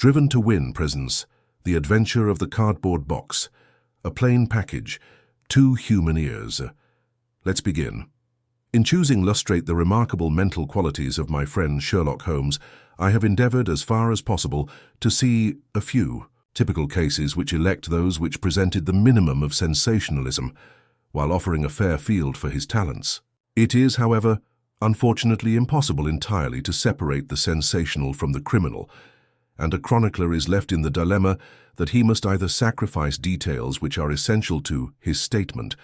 Driven to Win presents The Adventure of the Cardboard Box, a plain package, 2 human ears. Let's begin. In choosing to illustrate the remarkable mental qualities of my friend Sherlock Holmes, I have endeavored as far as possible to see a few typical cases which elect those which presented the minimum of sensationalism, while offering a fair field for his talents. It is, however, unfortunately impossible entirely to separate the sensational from the criminal, and a chronicler is left in the dilemma that he must either sacrifice details which are essential to his statement,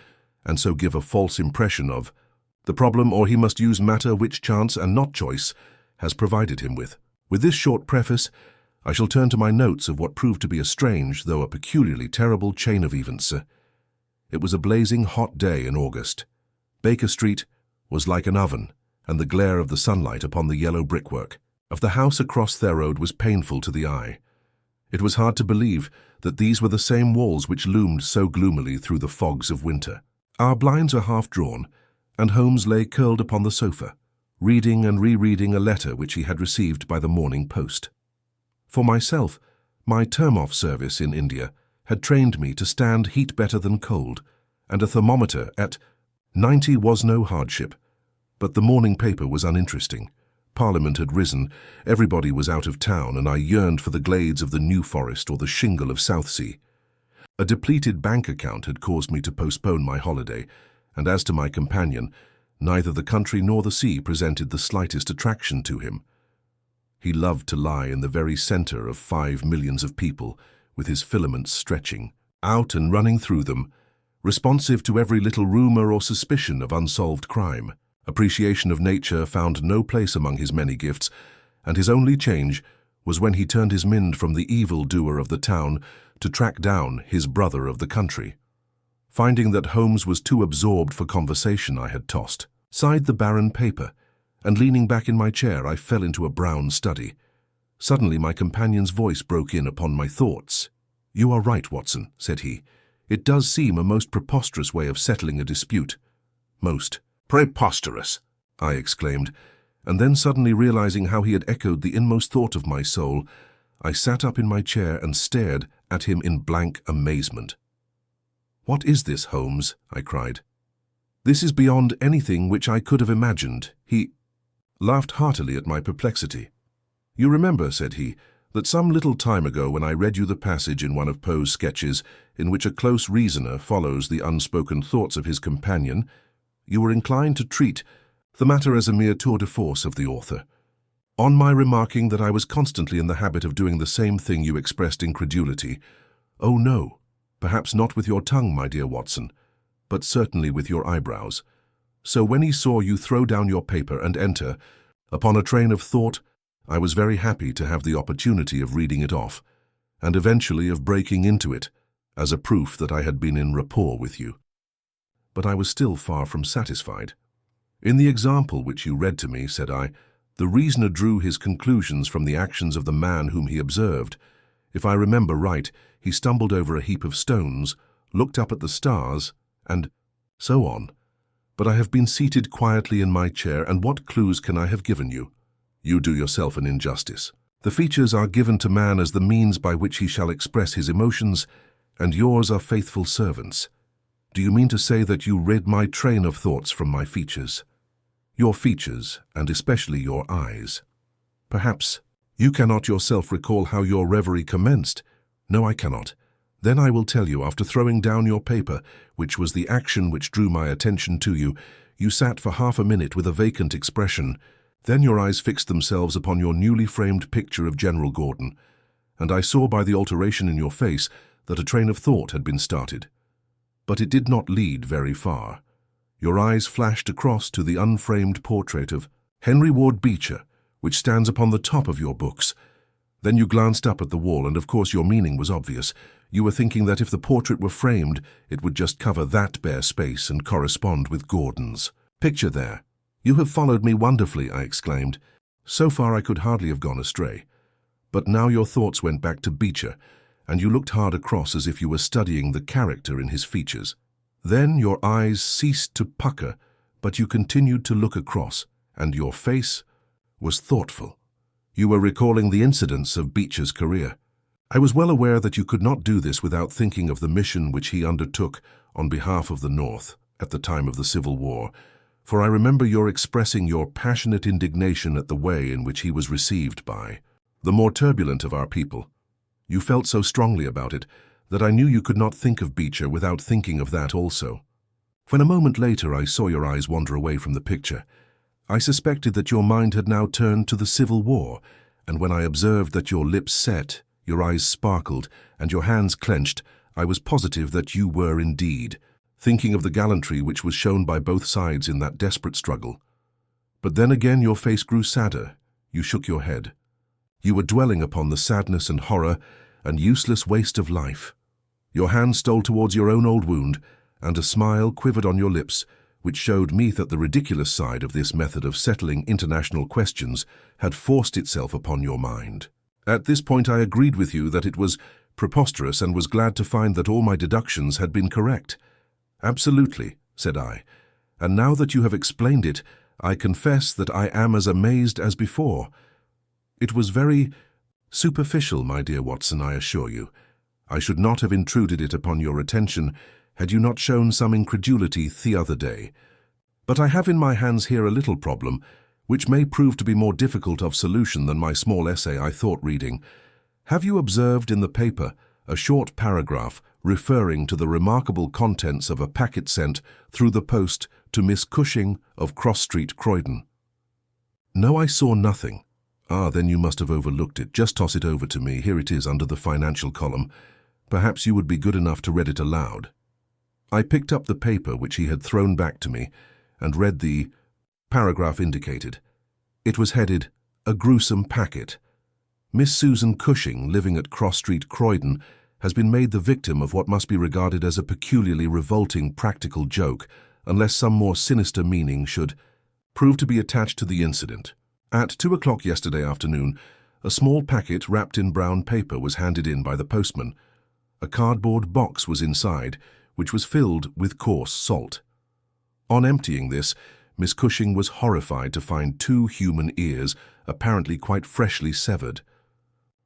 and so give a false impression of the problem, or he must use matter which chance and not choice has provided him with. With this short preface, I shall turn to my notes of what proved to be a strange, though a peculiarly terrible chain of events. It was a blazing hot day in August. Baker Street was like an oven, and the glare of the sunlight upon the yellow brickwork of the house across their road was painful to the eye. It was hard to believe that these were the same walls which loomed so gloomily through the fogs of winter. Our blinds were half drawn, and Holmes lay curled upon the sofa, reading and rereading a letter which he had received by the morning post. For myself, my term-off service in India had trained me to stand heat better than cold, and a thermometer at 90 was no hardship. But the morning paper was uninteresting. Parliament had risen, everybody was out of town, and I yearned for the glades of the New Forest or the shingle of Southsea. A depleted bank account had caused me to postpone my holiday, and as to my companion, neither the country nor the sea presented the slightest attraction to him. He loved to lie in the very centre of 5 millions of people, with his filaments stretching out and running through them, responsive to every little rumour or suspicion of unsolved crime. Appreciation of nature found no place among his many gifts, and his only change was when he turned his mind from the evil doer of the town to track down his brother of the country. Finding that Holmes was too absorbed for conversation, I had tossed aside the barren paper, and leaning back in my chair, I fell into a brown study. Suddenly my companion's voice broke in upon my thoughts. "You are right, Watson," said he. "It does seem a most preposterous way of settling a dispute." "Most preposterous," I exclaimed, and then suddenly realizing how he had echoed the inmost thought of my soul, I sat up in my chair and stared at him in blank amazement. "What is this, Holmes?" I cried. "This is beyond anything which I could have imagined." He laughed heartily at my perplexity. "You remember," said he, "that some little time ago when I read you the passage in one of Poe's sketches in which a close reasoner follows the unspoken thoughts of his companion, you were inclined to treat the matter as a mere tour de force of the author. On my remarking that I was constantly in the habit of doing the same thing, you expressed incredulity. Oh no, perhaps not with your tongue, my dear Watson, but certainly with your eyebrows. So when he saw you throw down your paper and enter upon a train of thought, I was very happy to have the opportunity of reading it off, and eventually of breaking into it, as a proof that I had been in rapport with you. But I was still far from satisfied. In the example which you read to me," said I, "the reasoner drew his conclusions from the actions of the man whom he observed. If I remember right, he stumbled over a heap of stones, looked up at the stars, and so on. But I have been seated quietly in my chair, and what clues can I have given you? You do yourself an injustice. The features are given to man as the means by which he shall express his emotions, and yours are faithful servants. Do you mean to say that you read my train of thoughts from my features? Your features, and especially your eyes. Perhaps you cannot yourself recall how your reverie commenced. No, I cannot. Then I will tell you. After throwing down your paper, which was the action which drew my attention to you, you sat for half a minute with a vacant expression. Then your eyes fixed themselves upon your newly framed picture of General Gordon, and I saw by the alteration in your face that a train of thought had been started. But it did not lead very far. Your eyes flashed across to the unframed portrait of Henry Ward Beecher, which stands upon the top of your books. Then you glanced up at the wall, and of course your meaning was obvious. You were thinking that if the portrait were framed, it would just cover that bare space and correspond with Gordon's picture there. "You have followed me wonderfully," I exclaimed. "So far I could hardly have gone astray. But now your thoughts went back to Beecher, and you looked hard across as if you were studying the character in his features. Then your eyes ceased to pucker, but you continued to look across, and your face was thoughtful. You were recalling the incidents of Beecher's career. I was well aware that you could not do this without thinking of the mission which he undertook on behalf of the North at the time of the Civil War, for I remember your expressing your passionate indignation at the way in which he was received by the more turbulent of our people. You felt so strongly about it that I knew you could not think of Beecher without thinking of that also. When a moment later I saw your eyes wander away from the picture, I suspected that your mind had now turned to the Civil War, and when I observed that your lips set, your eyes sparkled, and your hands clenched, I was positive that you were indeed thinking of the gallantry which was shown by both sides in that desperate struggle. But then again your face grew sadder. You shook your head. You were dwelling upon the sadness and horror and useless waste of life. Your hand stole towards your own old wound, and a smile quivered on your lips, which showed me that the ridiculous side of this method of settling international questions had forced itself upon your mind. At this point I agreed with you that it was preposterous and was glad to find that all my deductions had been correct. Absolutely, said I, and now that you have explained it, I confess that I am as amazed as before. It was very superficial, my dear Watson, I assure you. I should not have intruded it upon your attention had you not shown some incredulity the other day. But I have in my hands here a little problem, which may prove to be more difficult of solution than my small essay I thought reading. Have you observed in the paper a short paragraph referring to the remarkable contents of a packet sent through the post to Miss Cushing of Cross Street, Croydon? No, I saw nothing. Ah, then you must have overlooked it. Just toss it over to me. Here it is under the financial column. Perhaps you would be good enough to read it aloud. I picked up the paper which he had thrown back to me and read the paragraph indicated. It was headed, "A Gruesome Packet. Miss Susan Cushing, living at Cross Street, Croydon, has been made the victim of what must be regarded as a peculiarly revolting practical joke, unless some more sinister meaning should prove to be attached to the incident. At 2 o'clock yesterday afternoon, a small packet wrapped in brown paper was handed in by the postman. A cardboard box was inside, which was filled with coarse salt. On emptying this, Miss Cushing was horrified to find 2 human ears, apparently quite freshly severed.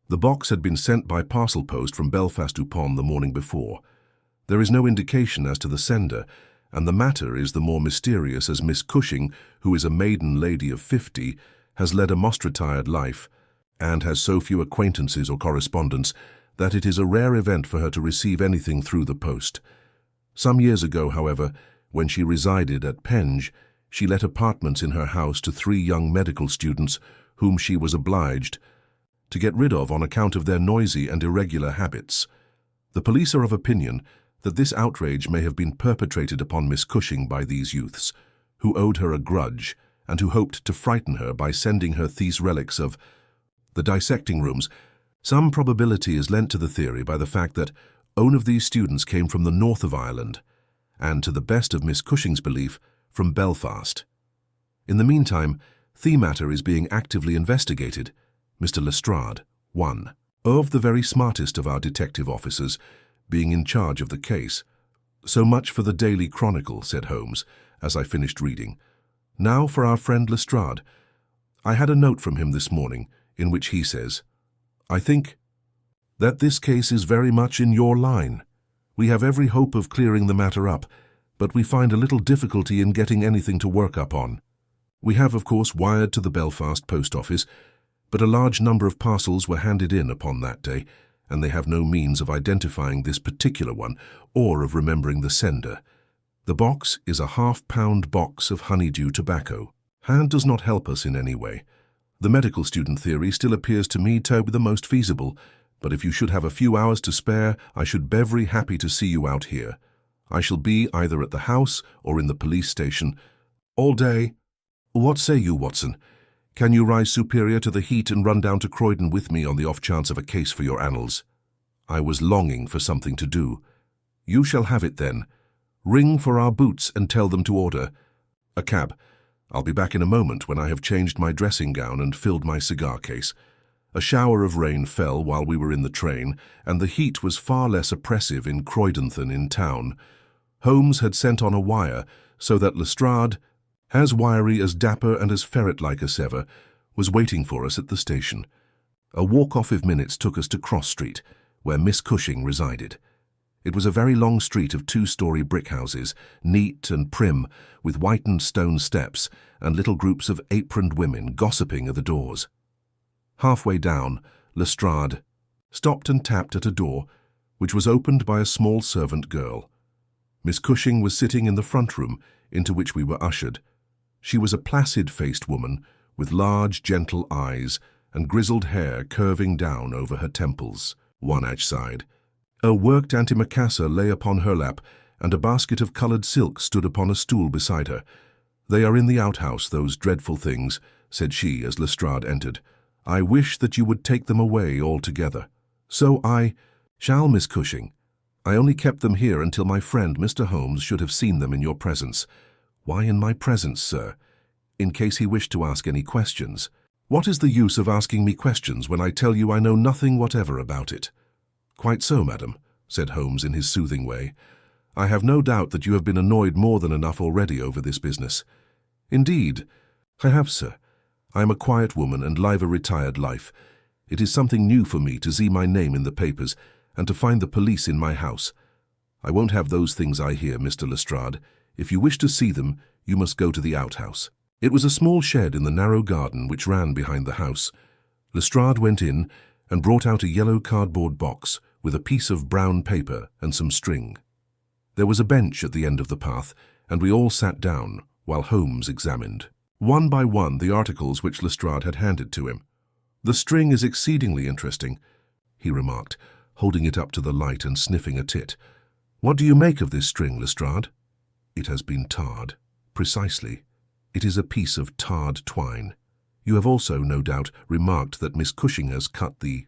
The box had been sent by parcel post from Belfast upon the morning before. There is no indication as to the sender, and the matter is the more mysterious as Miss Cushing, who is a maiden lady of 50, has led a most retired life, and has so few acquaintances or correspondents that it is a rare event for her to receive anything through the post. Some years ago, however, when she resided at Penge, she let apartments in her house to 3 young medical students whom she was obliged to get rid of on account of their noisy and irregular habits. The police are of opinion that this outrage may have been perpetrated upon Miss Cushing by these youths, who owed her a grudge and who hoped to frighten her by sending her these relics of the dissecting rooms. Some probability is lent to the theory by the fact that one of these students came from the north of Ireland, and to the best of Miss Cushing's belief, from Belfast. In the meantime, the matter is being actively investigated. Mr. Lestrade, one of the very smartest of our detective officers, being in charge of the case. So much for the Daily Chronicle, said Holmes, as I finished reading. Now for our friend Lestrade. I had a note from him this morning, in which he says, "I think that this case is very much in your line. We have every hope of clearing the matter up, but we find a little difficulty in getting anything to work up on. We have, of course, wired to the Belfast post office, but a large number of parcels were handed in upon that day, and they have no means of identifying this particular one or of remembering the sender. The box is a half-pound box of honeydew tobacco. Hand does not help us in any way. The medical student theory still appears to me to be the most feasible, but if you should have a few hours to spare, I should be very happy to see you out here. I shall be either at the house or in the police station all day. What say you, Watson? Can you rise superior to the heat and run down to Croydon with me on the off chance of a case for your annals? I was longing for something to do. You shall have it then. Ring for our boots and tell them to order a cab. I'll be back in a moment when I have changed my dressing gown and filled my cigar case. A shower of rain fell while we were in the train, and the heat was far less oppressive in Croydon than in town. Holmes had sent on a wire, so that Lestrade, as wiry, as dapper, and as ferret-like as ever, was waiting for us at the station. A walk-off of minutes took us to Cross Street, where Miss Cushing resided. It was a very long street of two-story brick houses, neat and prim, with whitened stone steps and little groups of aproned women gossiping at the doors. Halfway down, Lestrade stopped and tapped at a door, which was opened by a small servant girl. Miss Cushing was sitting in the front room, into which we were ushered. She was a placid-faced woman, with large, gentle eyes and grizzled hair curving down over her temples, one each side. A worked antimacassar lay upon her lap, and a basket of coloured silk stood upon a stool beside her. "They are in the outhouse, those dreadful things," said she as Lestrade entered. "I wish that you would take them away altogether." "So I shall, Miss Cushing. I only kept them here until my friend Mr. Holmes should have seen them in your presence." "Why in my presence, sir?" "In case he wished to ask any questions." "What is the use of asking me questions when I tell you I know nothing whatever about it?" "Quite so, madam," said Holmes in his soothing way. "I have no doubt that you have been annoyed more than enough already over this business." "Indeed, I have, sir. I am a quiet woman and live a retired life. It is something new for me to see my name in the papers and to find the police in my house. I won't have those things I hear, Mr. Lestrade. If you wish to see them, you must go to the outhouse." It was a small shed in the narrow garden which ran behind the house. Lestrade went in and brought out a yellow cardboard box with a piece of brown paper and some string. There was a bench at the end of the path, and we all sat down while Holmes examined, one by one, the articles which Lestrade had handed to him. "The string is exceedingly interesting," he remarked, holding it up to the light and sniffing at it. "What do you make of this string, Lestrade?" "It has been tarred." "Precisely. It is a piece of tarred twine. You have also, no doubt, remarked that Miss Cushing has cut the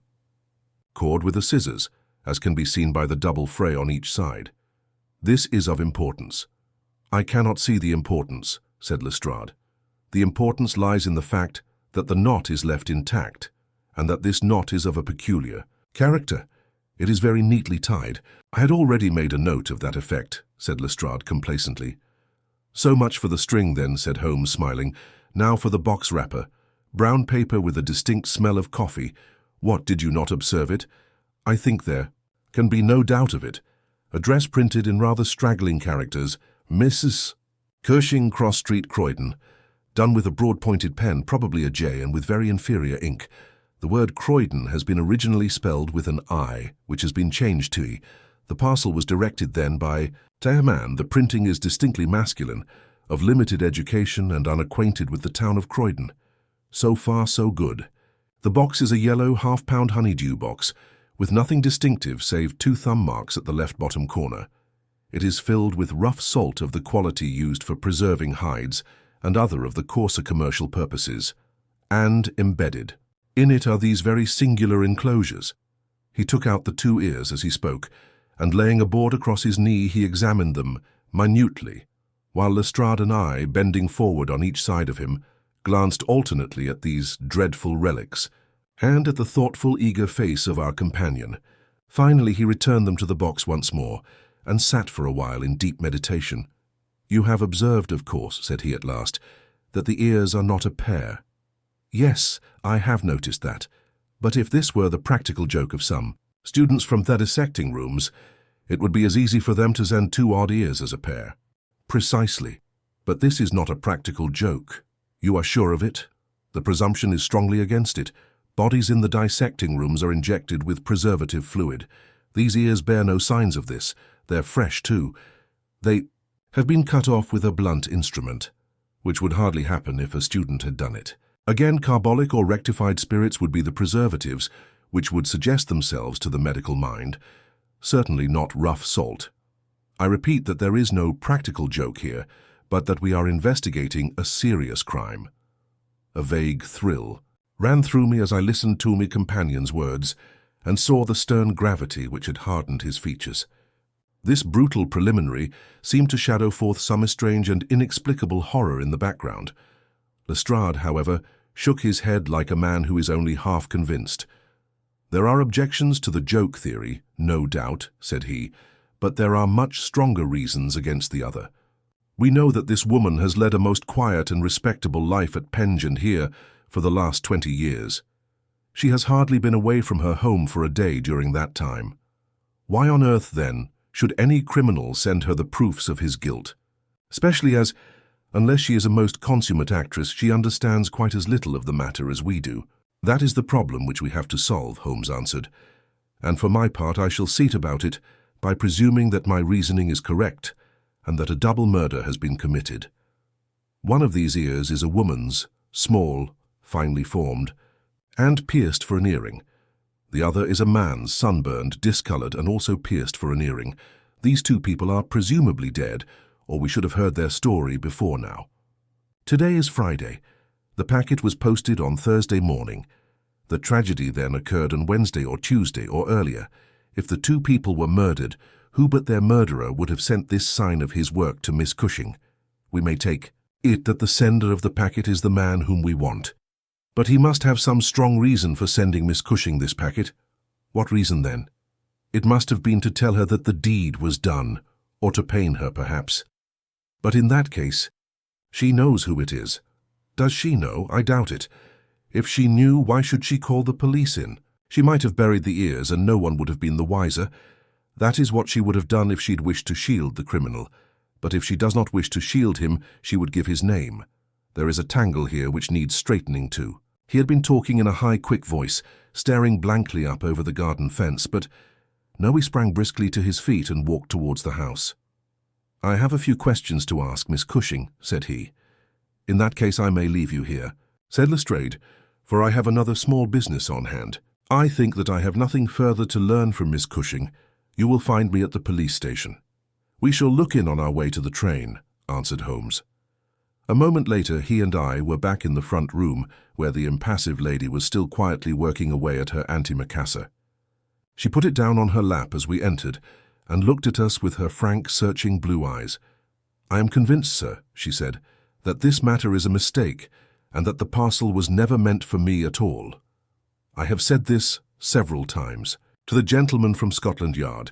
cord with the scissors, as can be seen by the double fray on each side. This is of importance." "I cannot see the importance," said Lestrade. "The importance lies in the fact that the knot is left intact, and that this knot is of a peculiar character. It is very neatly tied." "I had already made a note of that effect," said Lestrade complacently. "So much for the string, then," said Holmes, smiling. "Now for the box wrapper. Brown paper with a distinct smell of coffee. What, did you not observe it? I think there can be no doubt of it. Address printed in rather straggling characters, Mrs. Cushing, Cross Street, Croydon. Done with a broad-pointed pen, probably a J, and with very inferior ink. The word Croydon has been originally spelled with an I, which has been changed to E. The parcel was directed then by a man. The printing is distinctly masculine, of limited education and unacquainted with the town of Croydon. So far, so good. The box is a yellow half-pound honeydew box, with nothing distinctive save 2 thumb marks at the left bottom corner. It is filled with rough salt of the quality used for preserving hides and other of the coarser commercial purposes, and embedded in it are these very singular enclosures." He took out the 2 ears as he spoke, and laying a board across his knee, he examined them minutely, while Lestrade and I, bending forward on each side of him, glanced alternately at these dreadful relics, and at the thoughtful, eager face of our companion. Finally he returned them to the box once more, and sat for a while in deep meditation. "You have observed, of course," said he at last, "that the ears are not a pair." "Yes, I have noticed that. But if this were the practical joke of some students from the dissecting rooms, it would be as easy for them to send 2 odd ears as a pair." "Precisely. But this is not a practical joke. You are sure of it?" "The presumption is strongly against it. Bodies in the dissecting rooms are injected with preservative fluid. These ears bear no signs of this. They're fresh, too. They have been cut off with a blunt instrument, which would hardly happen if a student had done it. Again, carbolic or rectified spirits would be the preservatives, which would suggest themselves to the medical mind. Certainly not rough salt. I repeat that there is no practical joke here, but that we are investigating a serious crime." A vague thrill ran through me as I listened to my companion's words and saw the stern gravity which had hardened his features. This brutal preliminary seemed to shadow forth some strange and inexplicable horror in the background. Lestrade, however, shook his head like a man who is only half convinced. "There are objections to the joke theory, no doubt," said he, "but there are much stronger reasons against the other. We know that this woman has led a most quiet and respectable life at Penge and here for the last 20 years. She has hardly been away from her home for a day during that time. Why on earth, then, should any criminal send her the proofs of his guilt? Especially as, unless she is a most consummate actress, she understands quite as little of the matter as we do. That is the problem which we have to solve, Holmes answered. And for my part, I shall see about it by presuming that my reasoning is correct and that a double murder has been committed. One of these ears is a woman's, small, finely formed, and pierced for an earring. The other is a man's, sunburned, discolored, and also pierced for an earring. These two people are presumably dead, or we should have heard their story before now. Today is Friday. The packet was posted on Thursday morning. The tragedy then occurred on Wednesday or Tuesday or earlier. If the two people were murdered, who but their murderer would have sent this sign of his work to Miss Cushing? We may take it that the sender of the packet is the man whom we want. But he must have some strong reason for sending Miss Cushing this packet. What reason then? It must have been to tell her that the deed was done, or to pain her perhaps. But in that case, she knows who it is. Does she know? I doubt it. If she knew, why should she call the police in? She might have buried the ears and no one would have been the wiser. That is what she would have done if she'd wished to shield the criminal. But if she does not wish to shield him, she would give his name. There is a tangle here which needs straightening too. He had been talking in a high, quick voice, staring blankly up over the garden fence, but now he sprang briskly to his feet and walked towards the house. "I have a few questions to ask Miss Cushing," said he. "In that case I may leave you here," said Lestrade, "for I have another small business on hand. I think that I have nothing further to learn from Miss Cushing. You will find me at the police station." "We shall look in on our way to the train," answered Holmes. A moment later he and I were back in the front room, where the impassive lady was still quietly working away at her antimacassar. She put it down on her lap as we entered, and looked at us with her frank, searching blue eyes. "I am convinced, sir," she said, "that this matter is a mistake, and that the parcel was never meant for me at all. I have said this several times to the gentleman from Scotland Yard,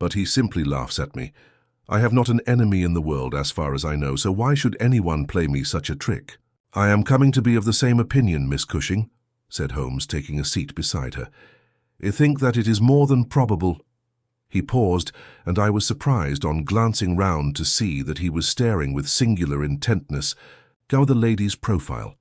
but he simply laughs at me. I have not an enemy in the world as far as I know, so why should anyone play me such a trick?" "I am coming to be of the same opinion, Miss Cushing," said Holmes, taking a seat beside her. "I think that it is more than probable—" He paused, and I was surprised on glancing round to see that he was staring with singular intentness at the lady's profile.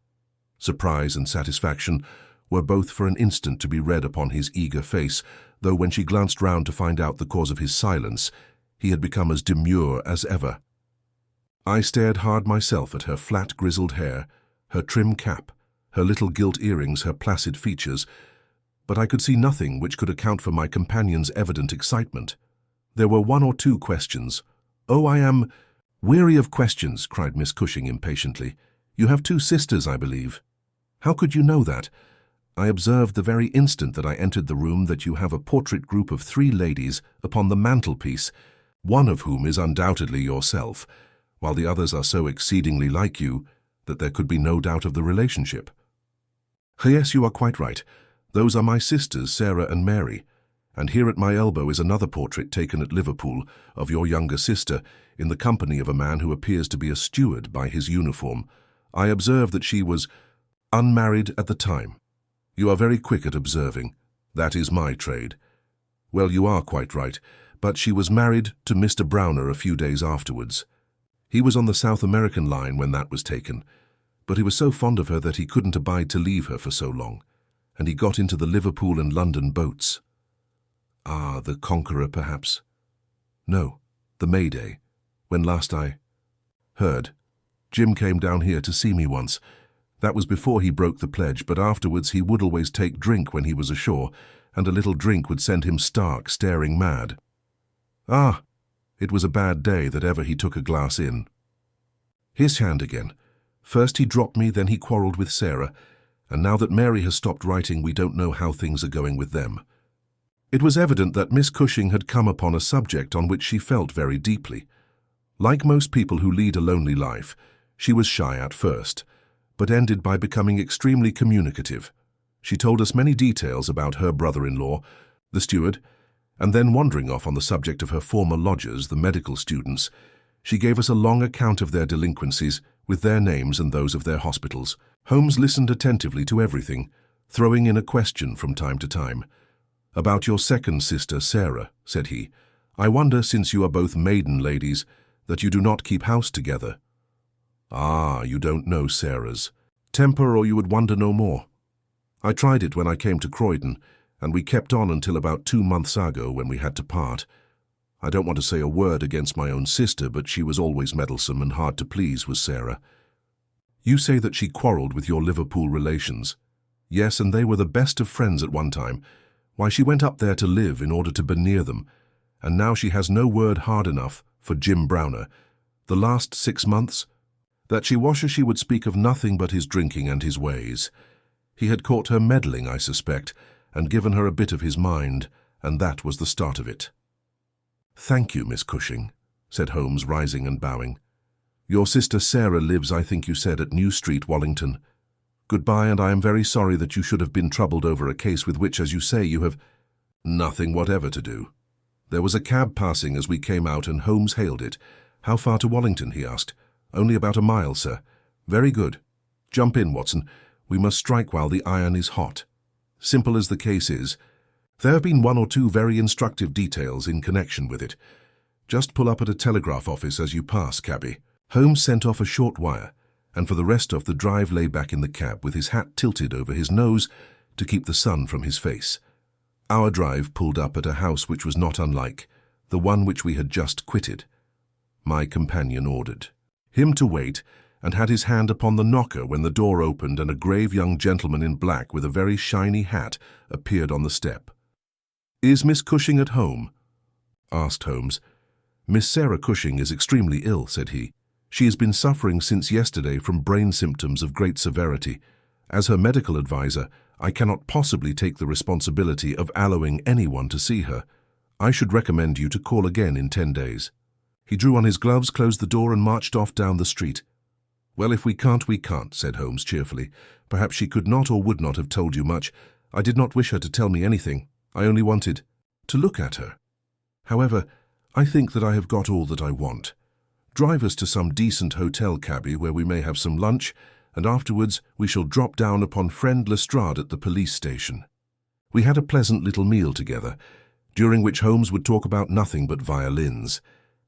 Surprise and satisfaction were both for an instant to be read upon his eager face, though when she glanced round to find out the cause of his silence, he had become as demure as ever. I stared hard myself at her flat grizzled hair, her trim cap, her little gilt earrings, her placid features, but I could see nothing which could account for my companion's evident excitement. There were one or two questions. "Oh, I am weary of questions," cried Miss Cushing impatiently. "You have two sisters, I believe." "How could you know that?" "I observed the very instant that I entered the room that you have a portrait group of 3 ladies upon the mantelpiece, one of whom is undoubtedly yourself, while the others are so exceedingly like you that there could be no doubt of the relationship." "Yes, you are quite right. Those are my sisters, Sarah and Mary, and here at my elbow is another portrait taken at Liverpool of your younger sister in the company of a man who appears to be a steward by his uniform. I observed that she was unmarried at the time. You are very quick at observing. That is my trade. Well, you are quite right, but she was married to Mr. Browner a few days afterwards. He was on the South American line when that was taken, but he was so fond of her that he couldn't abide to leave her for so long, and he got into the Liverpool and London boats." "Ah, the Conqueror, perhaps?" "No, the Mayday, when last I heard. Jim came down here to see me once. That was before he broke the pledge, but afterwards he would always take drink when he was ashore, and a little drink would send him stark, staring mad. Ah, it was a bad day that ever he took a glass in. His hand again. First he dropped me, then he quarrelled with Sarah, and now that Mary has stopped writing, we don't know how things are going with them." It was evident that Miss Cushing had come upon a subject on which she felt very deeply. Like most people who lead a lonely life, she was shy at first, but ended by becoming extremely communicative. She told us many details about her brother-in-law, the steward, and then wandering off on the subject of her former lodgers, the medical students, She gave us a long account of their delinquencies, with their names and those of their hospitals. Holmes listened attentively to everything, throwing in a question from time to time. "About your second sister, Sarah," said he. "I wonder, since you are both maiden ladies, that you do not keep house together." "Ah, you don't know Sarah's temper, or you would wonder no more. I tried it when I came to Croydon, and we kept on until about 2 months ago, when we had to part. I don't want to say a word against my own sister, but she was always meddlesome and hard to please, was Sarah." "You say that she quarrelled with your Liverpool relations." "Yes, and they were the best of friends at one time. Why, she went up there to live in order to be near them, and now she has no word hard enough for Jim Browner. The last 6 months, that she washes, she would speak of nothing but his drinking and his ways. He had caught her meddling, I suspect, and given her a bit of his mind, and that was the start of it." "Thank you, Miss Cushing," said Holmes, rising and bowing. "Your sister Sarah lives, I think you said, at New Street, Wallington. Goodbye, and I am very sorry that you should have been troubled over a case with which, as you say, you have nothing whatever to do." There was a cab passing as we came out, and Holmes hailed it. "How far to Wallington?" he asked. "Only about a mile, sir." "Very good. Jump in, Watson. We must strike while the iron is hot. Simple as the case is, there have been 1 or 2 very instructive details in connection with it. Just pull up at a telegraph office as you pass, cabby." Holmes sent off a short wire, and for the rest of the drive lay back in the cab with his hat tilted over his nose to keep the sun from his face. Our drive pulled up at a house which was not unlike the one which we had just quitted. My companion ordered him to wait, and had his hand upon the knocker when the door opened and a grave young gentleman in black with a very shiny hat appeared on the step. "Is Miss Cushing at home?" asked Holmes. "Miss Sarah Cushing is extremely ill," said he. "She has been suffering since yesterday from brain symptoms of great severity. As her medical adviser, I cannot possibly take the responsibility of allowing anyone to see her. I should recommend you to call again in 10 days. He drew on his gloves, closed the door, and marched off down the street. "Well, if we can't, we can't," said Holmes cheerfully. "Perhaps she could not or would not have told you much. I did not wish her to tell me anything. I only wanted to look at her. However, I think that I have got all that I want. Drive us to some decent hotel, cabby, where we may have some lunch, and afterwards we shall drop down upon friend Lestrade at the police station." We had a pleasant little meal together, during which Holmes would talk about nothing but violins,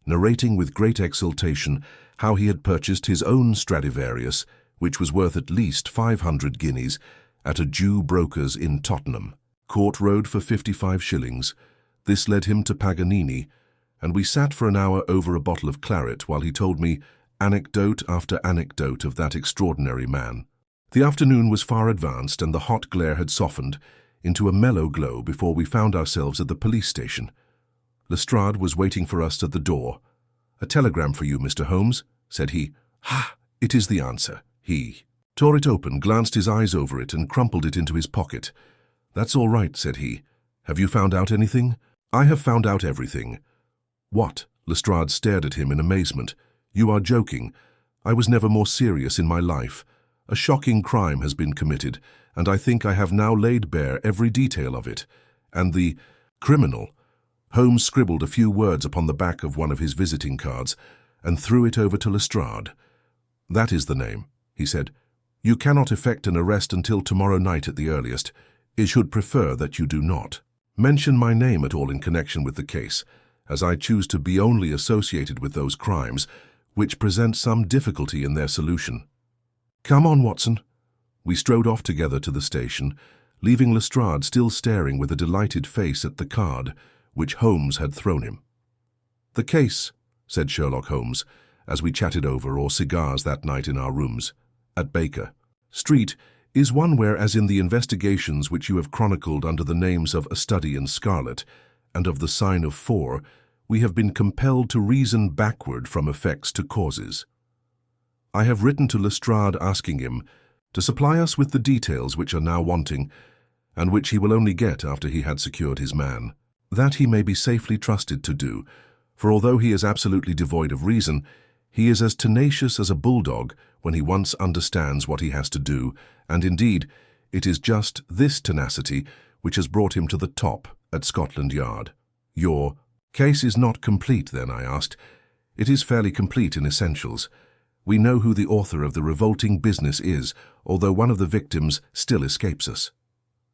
narrating with great exultation how he had purchased his own Stradivarius, which was worth at least 500 guineas, at a Jew broker's in Tottenham Court Road for 55 shillings. This led him to Paganini, and we sat for an hour over a bottle of claret while he told me anecdote after anecdote of that extraordinary man. The afternoon was far advanced, and the hot glare had softened into a mellow glow before we found ourselves at the police station. Lestrade was waiting for us at the door. "A telegram for you, Mr. Holmes," said he. "Ha! It is the answer." He tore it open, glanced his eyes over it, and crumpled it into his pocket. "That's all right," said he. "Have you found out anything?" "I have found out everything." "What?" Lestrade stared at him in amazement. "You are joking. I was never more serious in my life. A shocking crime has been committed, and I think I have now laid bare every detail of it. And the criminal—" Holmes scribbled a few words upon the back of one of his visiting cards and threw it over to Lestrade. "That is the name," he said. "You cannot effect an arrest until tomorrow night at the earliest. I should prefer that you do not mention my name at all in connection with the case, as I choose to be only associated with those crimes which present some difficulty in their solution. Come on, Watson." We strode off together to the station, leaving Lestrade still staring with a delighted face at the card which Holmes had thrown him. "The case," said Sherlock Holmes, as we chatted over our cigars that night in our rooms at Baker Street, "is one where, as in the investigations which you have chronicled under the names of A Study in Scarlet and of The Sign of 4, we have been compelled to reason backward from effects to causes. I have written to Lestrade asking him to supply us with the details which are now wanting, and which he will only get after he had secured his man. That he may be safely trusted to do, for although he is absolutely devoid of reason, he is as tenacious as a bulldog when he once understands what he has to do, and indeed, it is just this tenacity which has brought him to the top at Scotland Yard." "Your case is not complete, then?" I asked. It is fairly complete in essentials. We know who the author of the revolting business is, although one of the victims still escapes us.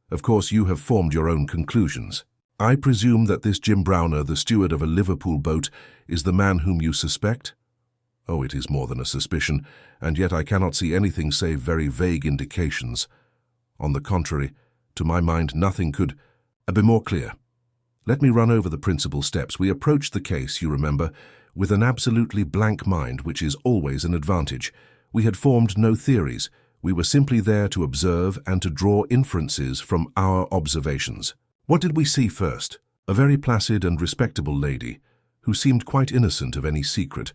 Of course, you have formed your own conclusions. I presume that this Jim Browner, the steward of a Liverpool boat, is the man whom you suspect? Oh, it is more than a suspicion, and yet I cannot see anything save very vague indications. On the contrary, to my mind, nothing could be more clear. Let me run over the principal steps. We approached the case, you remember, with an absolutely blank mind, which is always an advantage. We had formed no theories. We were simply there to observe and to draw inferences from our observations. What did we see first? A very placid and respectable lady, who seemed quite innocent of any secret,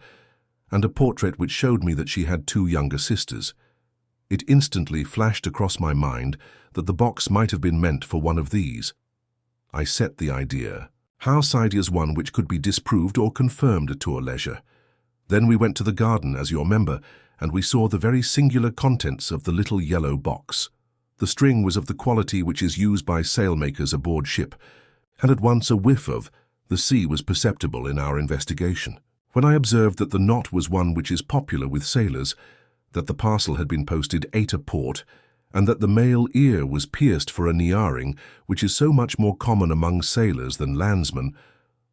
and a portrait which showed me that she had 2 younger sisters. It instantly flashed across my mind that the box might have been meant for one of these. I set the idea. How is one which could be disproved or confirmed at your leisure. Then we went to the garden, as you remember, and we saw the very singular contents of the little yellow box. The string was of the quality which is used by sailmakers aboard ship, and at once a whiff of the sea was perceptible in our investigation. When I observed that the knot was one which is popular with sailors, that the parcel had been posted 8 a port, and that the male ear was pierced for a nearing, which is so much more common among sailors than landsmen,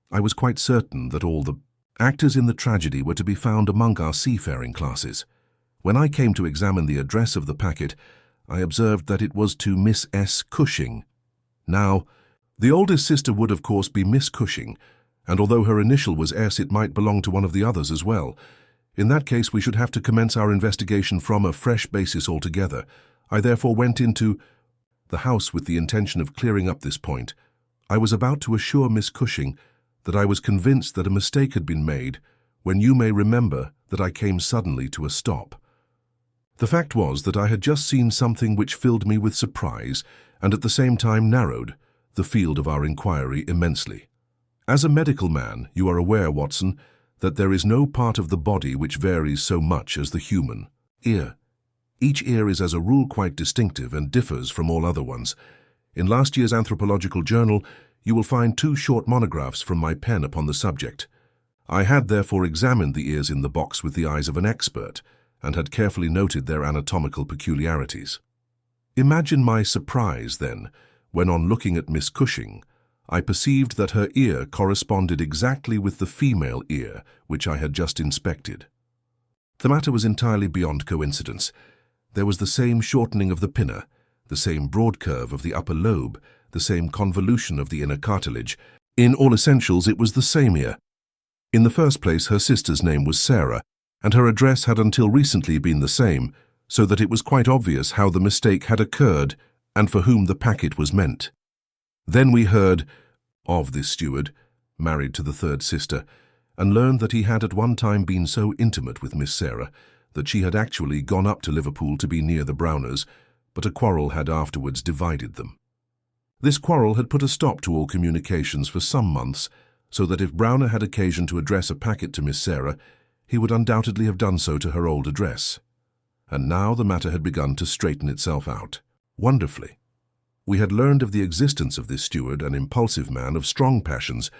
I was quite certain that all the actors in the tragedy were to be found among our seafaring classes. When I came to examine the address of the packet, I observed that it was to Miss S. Cushing. Now, the oldest sister would of course be Miss Cushing, and although her initial was S, it might belong to one of the others as well. In that case, we should have to commence our investigation from a fresh basis altogether. I therefore went into the house with the intention of clearing up this point. I was about to assure Miss Cushing that I was convinced that a mistake had been made, when you may remember that I came suddenly to a stop. The fact was that I had just seen something which filled me with surprise and at the same time narrowed the field of our inquiry immensely. As a medical man, you are aware, Watson, that there is no part of the body which varies so much as the human ear. Each ear is as a rule quite distinctive and differs from all other ones. In last year's Anthropological Journal, you will find 2 short monographs from my pen upon the subject. I had therefore examined the ears in the box with the eyes of an expert, and had carefully noted their anatomical peculiarities. Imagine my surprise, then, when on looking at Miss Cushing, I perceived that her ear corresponded exactly with the female ear which I had just inspected. The matter was entirely beyond coincidence. There was the same shortening of the pinna, the same broad curve of the upper lobe, the same convolution of the inner cartilage. In all essentials, it was the same ear. In the first place, her sister's name was Sarah, and her address had until recently been the same, so that it was quite obvious how the mistake had occurred and for whom the packet was meant. Then we heard of this steward, married to the 3rd sister, and learned that he had at one time been so intimate with Miss Sarah that she had actually gone up to Liverpool to be near the Browners, but a quarrel had afterwards divided them. This quarrel had put a stop to all communications for some months, so that if Browner had occasion to address a packet to Miss Sarah, he would undoubtedly have done so to her old address. And now the matter had begun to straighten itself out. Wonderfully. We had learned of the existence of this steward, an impulsive man of strong passions.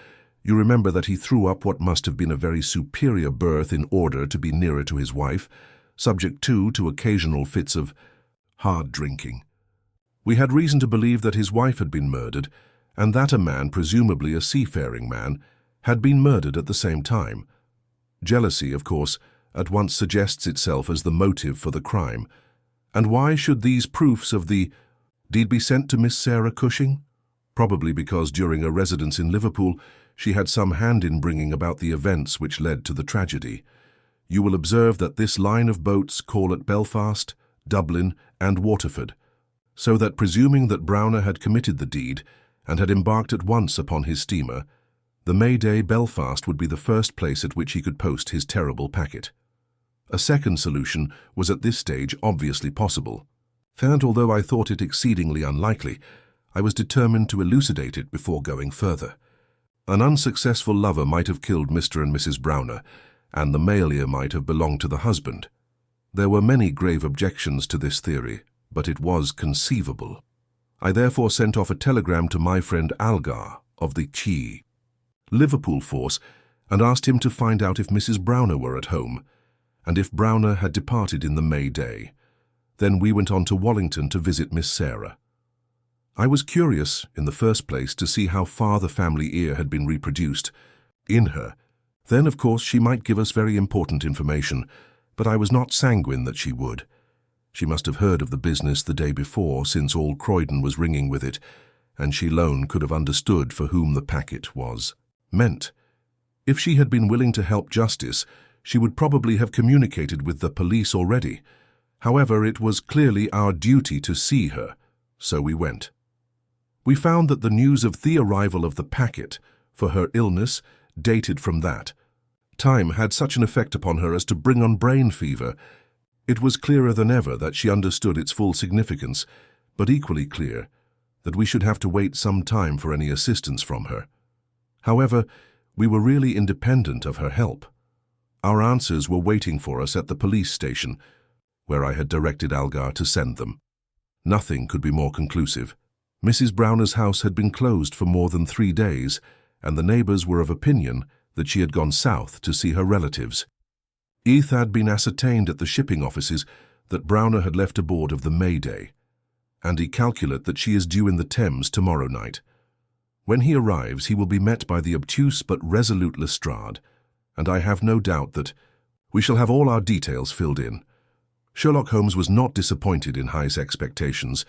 You remember that he threw up what must have been a very superior berth in order to be nearer to his wife, subject too to occasional fits of hard drinking. We had reason to believe that his wife had been murdered, and that a man, presumably a seafaring man, had been murdered at the same time. Jealousy, of course, at once suggests itself as the motive for the crime. And why should these proofs of the deed be sent to Miss Sarah Cushing? Probably because during a residence in Liverpool, she had some hand in bringing about the events which led to the tragedy. You will observe that this line of boats call at Belfast, Dublin, and Waterford, so that presuming that Browner had committed the deed and had embarked at once upon his steamer, the May Day Belfast would be the first place at which he could post his terrible packet. A second solution was at this stage obviously possible, and although I thought it exceedingly unlikely, I was determined to elucidate it before going further. An unsuccessful lover might have killed Mr. and Mrs. Browner, and the male ear might have belonged to the husband. There were many grave objections to this theory, but it was conceivable. I therefore sent off a telegram to my friend Algar of the Liverpool force, and asked him to find out if Mrs. Browner were at home, and if Browner had departed in the May day. Then we went on to Wallington to visit Miss Sarah. I was curious, in the first place, to see how far the family ear had been reproduced in her. Then, of course, she might give us very important information, but I was not sanguine that she would. She must have heard of the business the day before, since all Croydon was ringing with it, and she alone could have understood for whom the packet was meant. If she had been willing to help justice, she would probably have communicated with the police already. However, it was clearly our duty to see her, so we went. We found that the news of the arrival of the packet, for her illness, dated from that. Time had such an effect upon her as to bring on brain fever. It was clearer than ever that she understood its full significance, but equally clear that we should have to wait some time for any assistance from her. However, we were really independent of her help. Our answers were waiting for us at the police station, where I had directed Algar to send them. Nothing could be more conclusive. Mrs. Browner's house had been closed for more than 3 days, and the neighbors were of opinion that she had gone south to see her relatives. It had been ascertained at the shipping offices that Browner had left aboard of the Mayday, and he calculated that she is due in the Thames tomorrow night. When he arrives, he will be met by the obtuse but resolute Lestrade, and I have no doubt that we shall have all our details filled in. Sherlock Holmes was not disappointed in High's expectations.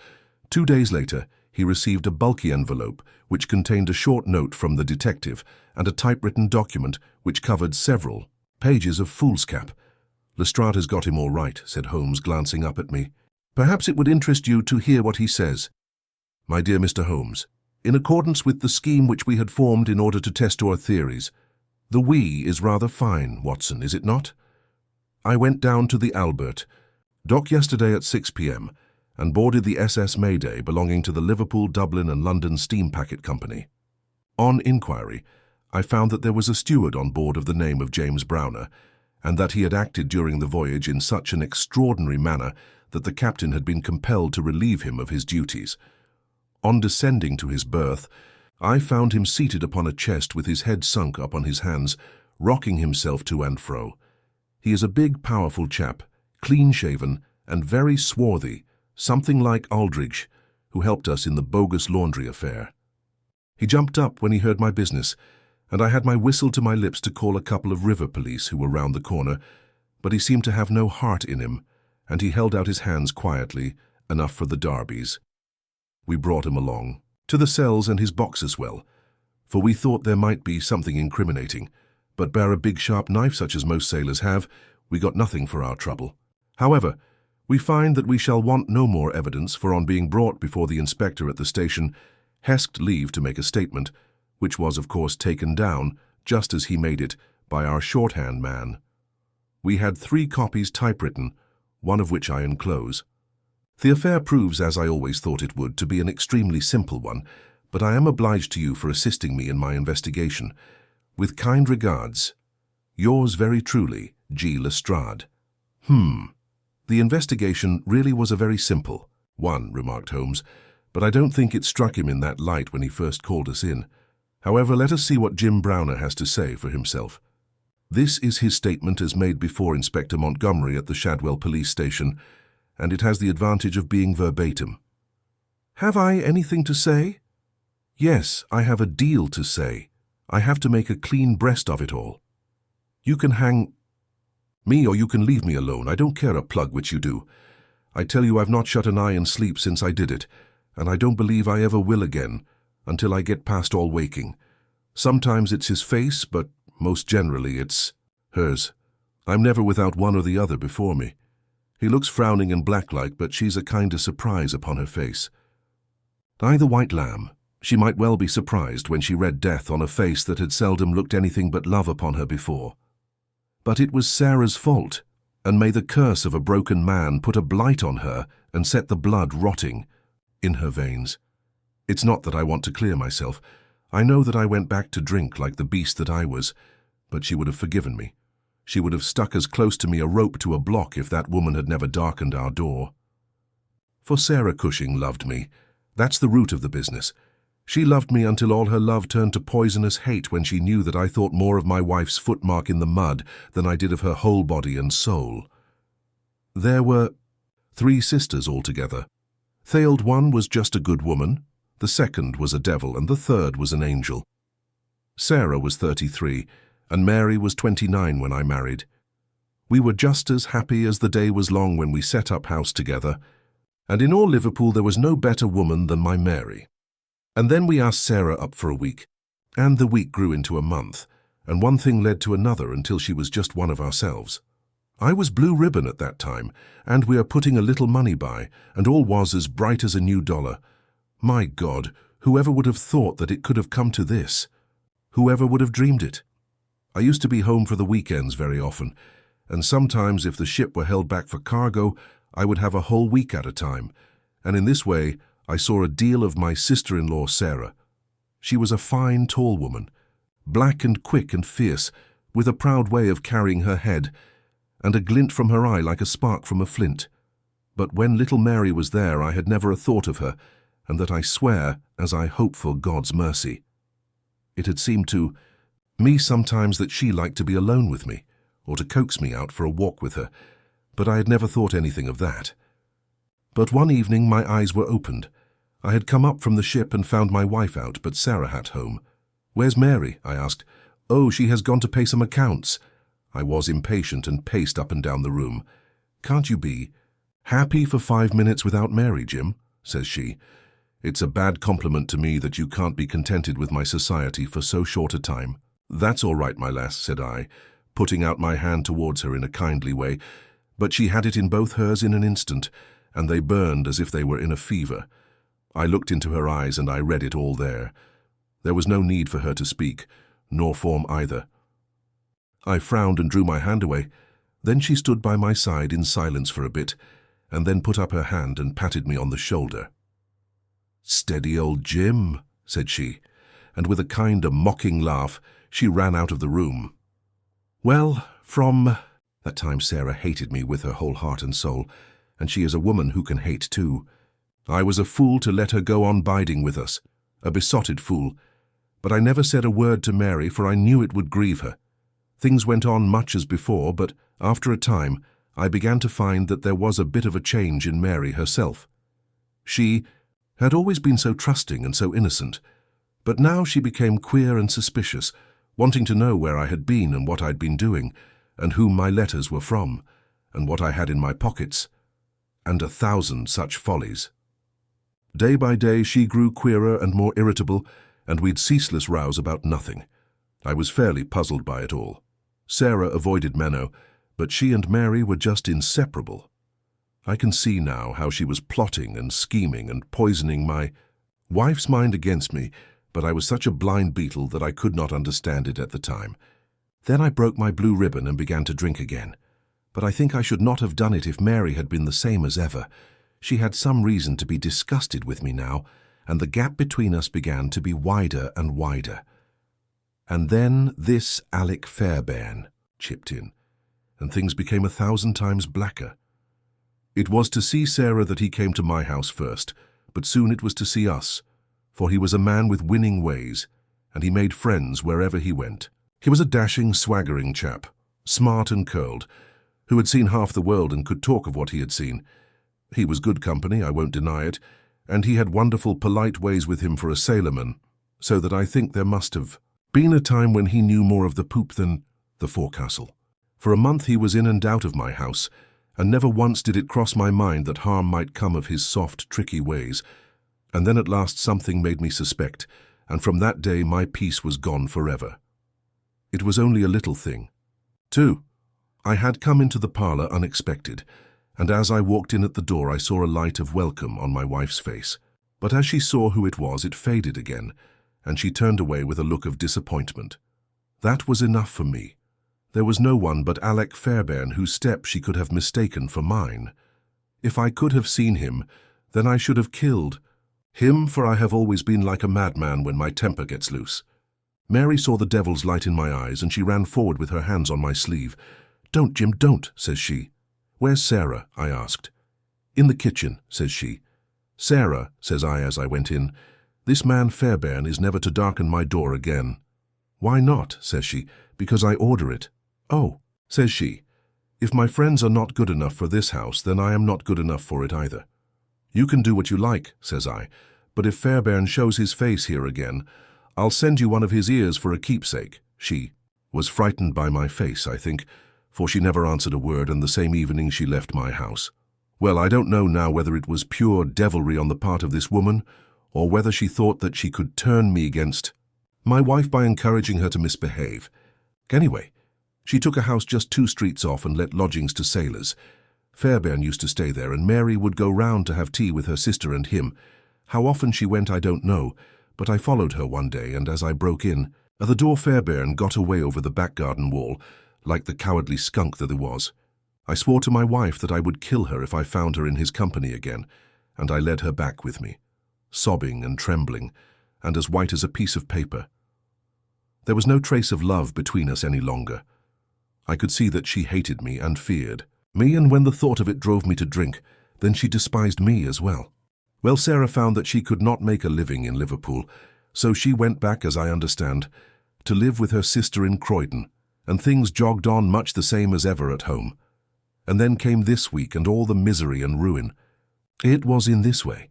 2 days later, he received a bulky envelope which contained a short note from the detective and a typewritten document which covered several pages of foolscap. "Lestrade has got him all right," said Holmes, glancing up at me. "Perhaps it would interest you to hear what he says. My dear Mr. Holmes, in accordance with the scheme which we had formed in order to test our theories, the we is rather fine, Watson, is it not? I went down to the Albert, docked yesterday at 6 p.m., and boarded the SS Mayday belonging to the Liverpool, Dublin and London Steam Packet Company. On inquiry, I found that there was a steward on board of the name of James Browner, and that he had acted during the voyage in such an extraordinary manner that the captain had been compelled to relieve him of his duties. On descending to his berth, I found him seated upon a chest with his head sunk up on his hands, rocking himself to and fro. He is a big, powerful chap, clean-shaven and very swarthy, something like Aldridge, who helped us in the bogus laundry affair. He jumped up when he heard my business, and I had my whistle to my lips to call a couple of river police who were round the corner, but he seemed to have no heart in him, and he held out his hands quietly, enough for the darbies. We brought him along, to the cells and his box as well, for we thought there might be something incriminating, but bear a big sharp knife such as most sailors have, we got nothing for our trouble. However, we find that we shall want no more evidence, for on being brought before the inspector at the station, asked leave to make a statement, which was of course taken down, just as he made it, by our shorthand man. We had 3 copies typewritten, one of which I enclose. The affair proves, as I always thought it would, to be an extremely simple one, but I am obliged to you for assisting me in my investigation. With kind regards, yours very truly, G. Lestrade. The investigation really was a very simple one, remarked Holmes, but I don't think it struck him in that light when he first called us in. However, let us see what Jim Browner has to say for himself. This is his statement as made before Inspector Montgomery at the Shadwell police station, and it has the advantage of being verbatim. Have I anything to say? Yes, I have a deal to say. I have to make a clean breast of it all. You can hang me or you can leave me alone. I don't care a plug which you do. I tell you I've not shut an eye in sleep since I did it, and I don't believe I ever will again, until I get past all waking. Sometimes it's his face, but most generally it's hers. I'm never without one or the other before me. He looks frowning and black-like, but she's a kind of surprise upon her face. I the white lamb. She might well be surprised when she read death on a face that had seldom looked anything but love upon her before. But it was Sarah's fault, and may the curse of a broken man put a blight on her and set the blood rotting in her veins. It's not that I want to clear myself. I know that I went back to drink like the beast that I was, but she would have forgiven me. She would have stuck as close to me a rope to a block if that woman had never darkened our door. For Sarah Cushing loved me. That's the root of the business. She loved me until all her love turned to poisonous hate when she knew that I thought more of my wife's footmark in the mud than I did of her whole body and soul. There were 3 sisters altogether. Thaled one was just a good woman, the second was a devil, and the third was an angel. Sarah was 33, and Mary was 29 when I married. We were just as happy as the day was long when we set up house together, and in all Liverpool there was no better woman than my Mary. And then we asked Sarah up for a week, and the week grew into a month, and one thing led to another until she was just one of ourselves. I was blue ribbon at that time, and we are putting a little money by, and all was as bright as a new dollar. My God, whoever would have thought that it could have come to this? Whoever would have dreamed it? I used to be home for the weekends very often, and sometimes if the ship were held back for cargo, I would have a whole week at a time, and in this way I saw a deal of my sister-in-law Sarah. She was a fine, tall woman, black and quick and fierce, with a proud way of carrying her head, and a glint from her eye like a spark from a flint. But when little Mary was there, I had never a thought of her, and that I swear as I hope for God's mercy. It had seemed to me sometimes that she liked to be alone with me, or to coax me out for a walk with her, but I had never thought anything of that. But one evening my eyes were opened. I had come up from the ship and found my wife out, but Sarah at home. "Where's Mary?" I asked. "Oh, she has gone to pay some accounts." I was impatient and paced up and down the room. "Can't you be happy for 5 minutes without Mary, Jim?" says she. "It's a bad compliment to me that you can't be contented with my society for so short a time." "That's all right, my lass," said I, putting out my hand towards her in a kindly way, but she had it in both hers in an instant, and they burned as if they were in a fever. I looked into her eyes and I read it all there. There was no need for her to speak, nor form either. I frowned and drew my hand away. Then she stood by my side in silence for a bit, and then put up her hand and patted me on the shoulder. "Steady, old Jim," said she, and with a kind of mocking laugh, she ran out of the room. Well, from that time Sarah hated me with her whole heart and soul, and she is a woman who can hate too. I was a fool to let her go on biding with us, a besotted fool, but I never said a word to Mary, for I knew it would grieve her. Things went on much as before, but after a time I began to find that there was a bit of a change in Mary herself. She had always been so trusting and so innocent, but now she became queer and suspicious, wanting to know where I had been and what I'd been doing, and whom my letters were from, and what I had in my pockets, and 1,000 such follies. Day by day she grew queerer and more irritable, and we'd ceaseless rows about nothing. I was fairly puzzled by it all. Sarah avoided Menno, but she and Mary were just inseparable. I can see now how she was plotting and scheming and poisoning my wife's mind against me, but I was such a blind beetle that I could not understand it at the time. Then I broke my blue ribbon and began to drink again. But I think I should not have done it if Mary had been the same as ever. She had some reason to be disgusted with me now, and the gap between us began to be wider and wider. And then this Alec Fairbairn chipped in, and things became 1,000 times blacker. It was to see Sarah that he came to my house first, but soon it was to see us, for he was a man with winning ways, and he made friends wherever he went. He was a dashing, swaggering chap, smart and curled, who had seen half the world and could talk of what he had seen. He was good company, I won't deny it, and he had wonderful polite ways with him for a sailorman, so that I think there must have been a time when he knew more of the poop than the forecastle. For a month he was in and out of my house, and never once did it cross my mind that harm might come of his soft, tricky ways. And then at last something made me suspect, and from that day my peace was gone forever. It was only a little thing. 2. I had come into the parlour unexpected, and as I walked in at the door I saw a light of welcome on my wife's face. But as she saw who it was, it faded again, and she turned away with a look of disappointment. That was enough for me. There was no one but Alec Fairbairn whose step she could have mistaken for mine. If I could have seen him, then I should have killed him, for I have always been like a madman when my temper gets loose. Mary saw the devil's light in my eyes, and she ran forward with her hands on my sleeve. "Don't, Jim, don't," says she. "Where's Sarah?" I asked. "In the kitchen," says she. "Sarah," says I as I went in, This man Fairbairn is never to darken my door again. Why not, says she, because I order it. Oh, says she, if my friends are not good enough for this house, then I am not good enough for it either. You can do what you like, says I, but if Fairbairn shows his face here again, I'll send you one of his ears for a keepsake. She was frightened by my face, I think, for she never answered a word, and the same evening she left my house. Well, I don't know now whether it was pure devilry on the part of this woman, or whether she thought that she could turn me against my wife by encouraging her to misbehave. Anyway, she took a house just 2 streets off and let lodgings to sailors. Fairbairn used to stay there, and Mary would go round to have tea with her sister and him. How often she went I don't know, but I followed her one day, and as I broke in, at the door Fairbairn got away over the back garden wall, like the cowardly skunk that he was. I swore to my wife that I would kill her if I found her in his company again, and I led her back with me, sobbing and trembling, and as white as a piece of paper. There was no trace of love between us any longer. I could see that she hated me and feared me, and when the thought of it drove me to drink, then she despised me as well. Well, Sarah found that she could not make a living in Liverpool, so she went back, as I understand, to live with her sister in Croydon, and things jogged on much the same as ever at home. And then came this week and all the misery and ruin. It was in this way.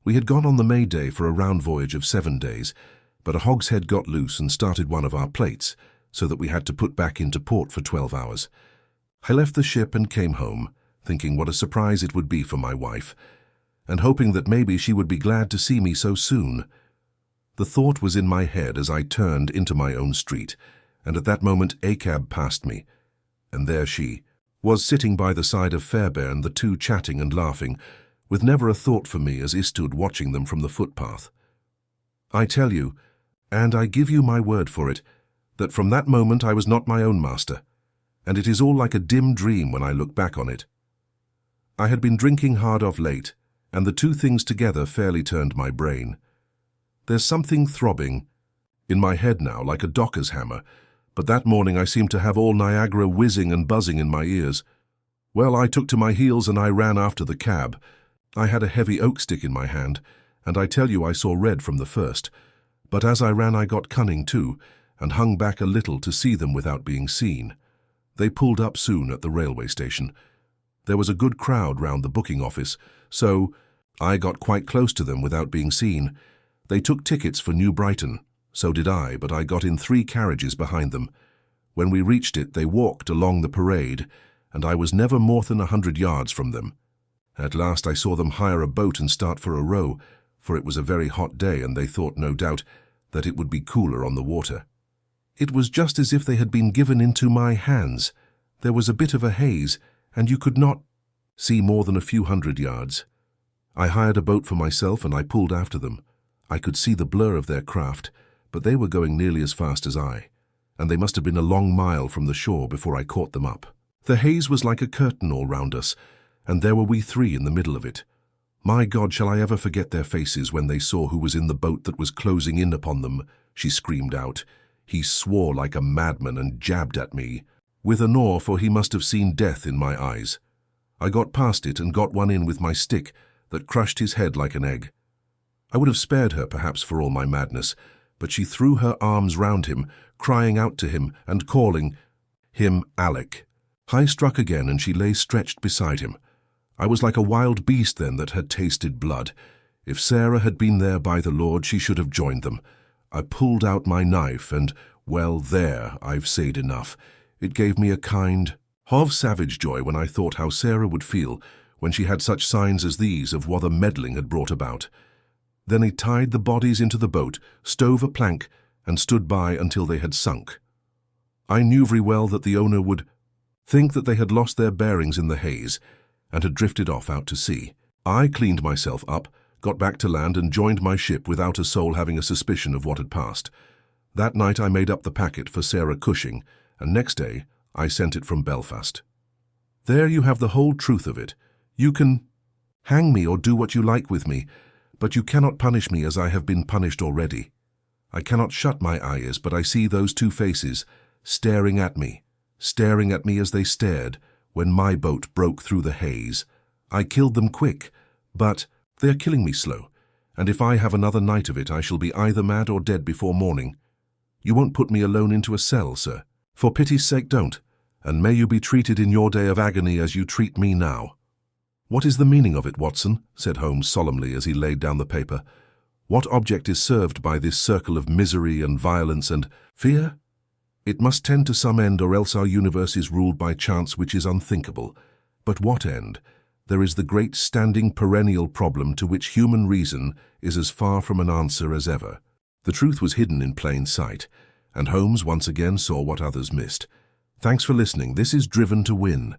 We had gone on the May Day for a round voyage of 7 days, but a hogshead got loose and started one of our plates, so that we had to put back into port for 12 hours. I left the ship and came home, thinking what a surprise it would be for my wife, and hoping that maybe she would be glad to see me so soon. The thought was in my head as I turned into my own street, and at that moment a cab passed me, and there she was sitting by the side of Fairbairn, the two chatting and laughing, with never a thought for me as I stood watching them from the footpath. I tell you, and I give you my word for it, that from that moment I was not my own master, and it is all like a dim dream when I look back on it. I had been drinking hard of late, and the two things together fairly turned my brain. There's something throbbing in my head now like a docker's hammer, but that morning I seemed to have all Niagara whizzing and buzzing in my ears. Well, I took to my heels and I ran after the cab. I had a heavy oak stick in my hand, and I tell you I saw red from the first, but as I ran I got cunning too, and hung back a little to see them without being seen. They pulled up soon at the railway station. There was a good crowd round the booking office, so I got quite close to them without being seen. They took tickets for New Brighton. So did I, but I got in 3 carriages behind them. When we reached it, they walked along the parade, and I was never more than 100 yards from them. At last I saw them hire a boat and start for a row, for it was a very hot day, and they thought, no doubt, that it would be cooler on the water. It was just as if they had been given into my hands. There was a bit of a haze, and you could not see more than a few 100 yards. I hired a boat for myself, and I pulled after them. I could see the blur of their craft, but they were going nearly as fast as I, and they must have been a long mile from the shore before I caught them up. The haze was like a curtain all round us, and there were we 3 in the middle of it. My God, shall I ever forget their faces when they saw who was in the boat that was closing in upon them, she screamed out. He swore like a madman and jabbed at me with an oar, for he must have seen death in my eyes. I got past it and got one in with my stick that crushed his head like an egg. I would have spared her perhaps for all my madness, but she threw her arms round him, crying out to him and calling him Alec. I struck again, and she lay stretched beside him. I was like a wild beast then that had tasted blood. If Sarah had been there, by the Lord, she should have joined them. I pulled out my knife, and, well, there, I've said enough. It gave me a kind of savage joy when I thought how Sarah would feel when she had such signs as these of what the meddling had brought about. Then he tied the bodies into the boat, stove a plank, and stood by until they had sunk. I knew very well that the owner would think that they had lost their bearings in the haze, and had drifted off out to sea. I cleaned myself up, got back to land, and joined my ship without a soul having a suspicion of what had passed. That night I made up the packet for Sarah Cushing, and next day I sent it from Belfast. There you have the whole truth of it. You can hang me or do what you like with me, but you cannot punish me as I have been punished already. I cannot shut my eyes, but I see those 2 faces staring at me as they stared when my boat broke through the haze. I killed them quick, but they are killing me slow, and if I have another night of it, I shall be either mad or dead before morning. You won't put me alone into a cell, sir. For pity's sake, don't, and may you be treated in your day of agony as you treat me now." "What is the meaning of it, Watson?" said Holmes solemnly as he laid down the paper. "What object is served by this circle of misery and violence and fear? It must tend to some end, or else our universe is ruled by chance which is unthinkable. But what end? There is the great standing perennial problem to which human reason is as far from an answer as ever." The truth was hidden in plain sight, and Holmes once again saw what others missed. Thanks for listening. This is Driven to Win.